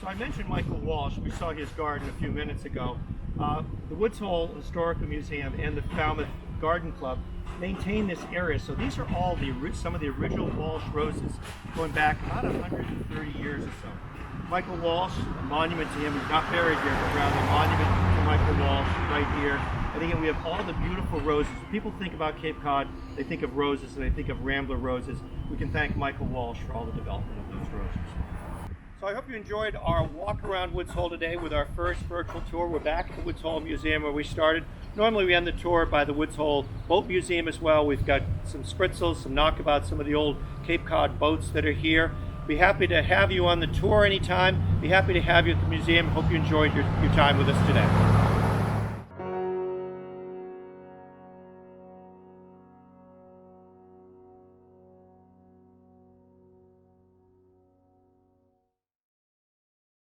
So I mentioned Michael Walsh. We saw his garden a few minutes ago. The Woods Hole Historical Museum and the Falmouth Garden Club maintain this area. So these are all some of the original Walsh roses going back about 130 years or so. Michael Walsh, a monument to him, he's not buried here, but rather a monument to Michael Walsh right here. And again, we have all the beautiful roses. When people think about Cape Cod, they think of roses and they think of rambler roses. We can thank Michael Walsh for all the development of those roses. So I hope you enjoyed our walk around Woods Hole today with our first virtual tour. We're back at the Woods Hole Museum where we started. Normally we end the tour by the Woods Hole Boat Museum as well. We've got some spritzels, some knockabouts, some of the old Cape Cod boats that are here. Be happy to have you on the tour anytime. Be happy to have you at the museum. Hope you enjoyed your time with us today.